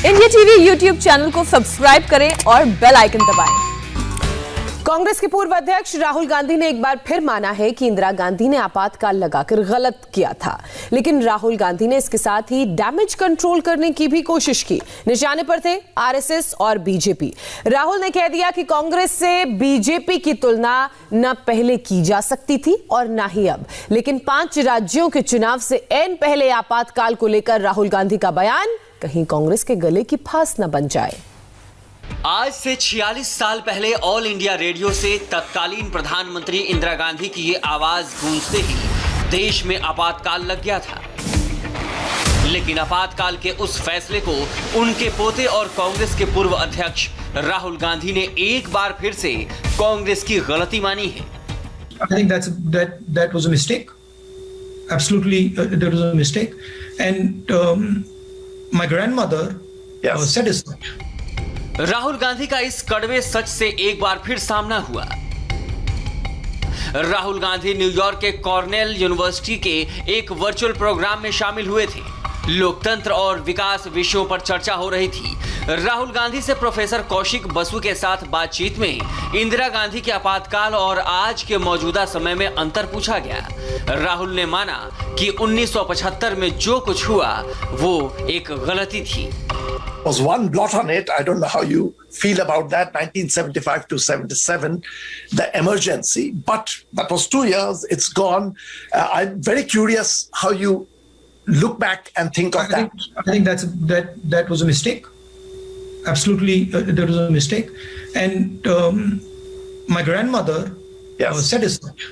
India TV YouTube channel को subscribe करें और बेल आइकन दबाएं। कांग्रेस के पूर्व अध्यक्ष राहुल गांधी ने एक बार फिर माना है कि इंदिरा गांधी ने आपातकाल लगाकर गलत किया था, लेकिन राहुल गांधी ने इसके साथ ही डैमेज कंट्रोल करने की भी कोशिश की। निशाने पर थे आरएसएस और बीजेपी। राहुल ने कह दिया कि कांग्रेस से बीजेपी की तुलना न पहले की जा सकती थी और न ही अब, लेकिन 5 राज्यों के चुनाव से ऐन पहले आपातकाल को लेकर राहुल गांधी का बयान कहीं कांग्रेस के गले की फांस न बन जाए। आज से 46 साल पहले ऑल इंडिया रेडियो से तत्कालीन प्रधानमंत्री इंदिरा गांधी की ये आवाज गूंजते ही देश में आपातकाल लग गया था। लेकिन आपातकाल के उस फैसले को उनके पोते और कांग्रेस के पूर्व अध्यक्ष राहुल गांधी ने एक बार फिर से कांग्रेस की गलती मानी है। I think that was a mistake. Absolutely, that was a mistake. And my grandmother said as much. Rahul Gandhi का इस कड़वे सच से एक बार फिर सामना हुआ। राहुल गांधी न्यूयॉर्क के कॉर्नेल यूनिवर्सिटी के एक वर्चुअल प्रोग्राम में शामिल हुए थे। लोकतंत्र और विकास विषयों पर चर्चा हो रही थी। राहुल गांधी से प्रोफेसर कौशिक बसु के साथ बातचीत में इंदिरा गांधी के आपातकाल और आज के मौजूदा समय में अंतर पूछा गया। राहुल ने माना कि 1975 में जो कुछ हुआ वो एक गलती थी। Was one blot on it. I don't know how you feel about that. 1975 to 77, the emergency. But that was 2 years. It's gone. I'm very curious how you look back and think of that. I think that was a mistake. Absolutely, that was a mistake. And my grandmother said as much.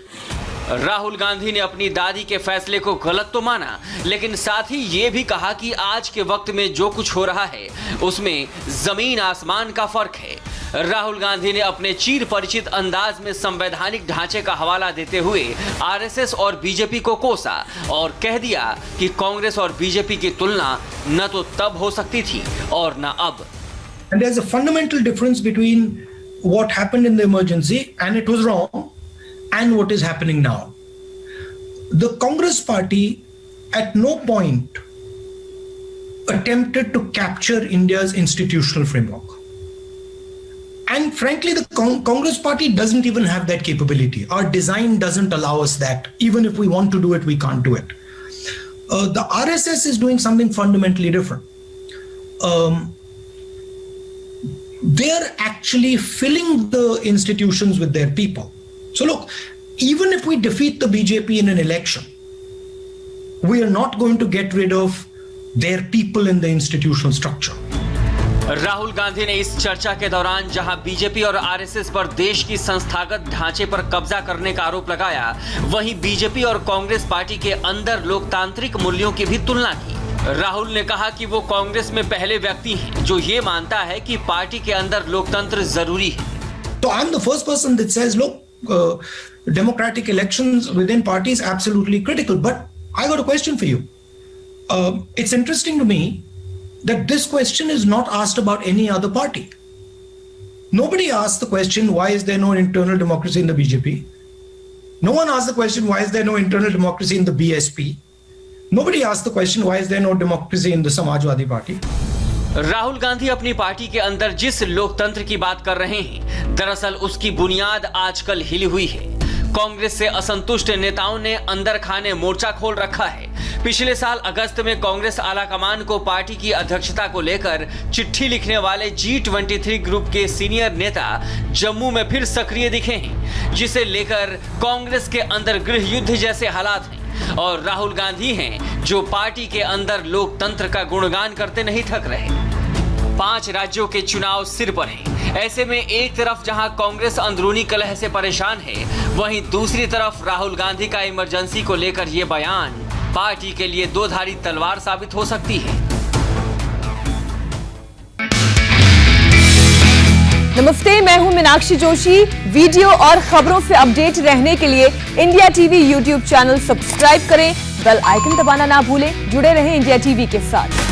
Rahul Gandhi ने अपनी दादी के फैसले को गलत तो माना, लेकिन साथ ही ये भी कहा कि आज के वक्त में जो कुछ हो रहा है उसमें जमीन आसमान का फर्क है। राहुल गांधी ने अपने चिर परिचित अंदाज में संवैधानिक ढांचे का हवाला देते हुए आरएसएस और बीजेपी को कोसा और कह दिया कि कांग्रेस और बीजेपी की तुलना न तो तब हो सकती थी और न अब। And there's a fundamental difference between what happened in the emergency and it was wrong and what is happening now. The Congress party at no point attempted to capture India's institutional framework. And frankly, the Congress party doesn't even have that capability. Our design doesn't allow us that. Even if we want to do it, we can't do it. The RSS is doing something fundamentally different. They're actually filling the institutions with their people. So look, even if we defeat the BJP in an election, we are not going to get rid of their people in the institutional structure. Rahul Gandhi ने इस चर्चा के दौरान जहां BJP और RSS पर देश की संस्थागत ढांचे पर कब्जा करने का आरोप लगाया, वहीं बीजेपी और कांग्रेस पार्टी के अंदर लोकतांत्रिक मूल्यों की भी तुलना की। राहुल ने कहा कि वो कांग्रेस में पहले व्यक्ति हैं जो ये मानता है कि पार्टी के अंदर लोकतंत्र जरूरी है। So I'm the first person that says, look, democratic elections within parties absolutely critical. But I got a question for you. It's interesting to me that this question is not asked about any other party. Nobody asked the question, why is there no internal democracy in the BJP? No one asked the question, why is there no internal democracy in the BSP? Nobody asked the question, why is there no democracy in the Samajwadi Party? Rahul Gandhi अपनी party के अंदर जिस लोकतंत्र की बात कर रहे हैं, दरअसल उसकी बुनियाद आजकल हिली हुई है। कांग्रेस से असंतुष्ट नेताओं ने अंदर खाने मोर्चा खोल रखा है। पिछले साल अगस्त में कांग्रेस आलाकमान को पार्टी की अध्यक्षता को लेकर चिट्ठी लिखने वाले G23 ग्रुप के सीनियर नेता जम्मू में फिर सक्रिय दिखे हैं, जिसे लेकर कांग्रेस के अंदर गृह युद्ध जैसे हालात हैं। और राहुल गांधी हैं जो पार्टी के अंदर लोकतंत्र का गुणगान करते नहीं थक रहे। 5 राज्यों के चुनाव सिर पर हैं। ऐसे में एक तरफ जहां कांग्रेस अंदरूनी कलह से परेशान है, वहीं दूसरी तरफ राहुल गांधी का इमरजेंसी को लेकर यह बयान पार्टी के लिए दोधारी तलवार साबित हो सकती है। नमस्ते, मैं हूं मीनाक्षी जोशी। वीडियो और खबरों से अपडेट रहने के लिए India TV YouTube channel subscribe करें, बेल आइकन दबाना ना भूलें। जुड़े रहें इंडिया टीवी के साथ।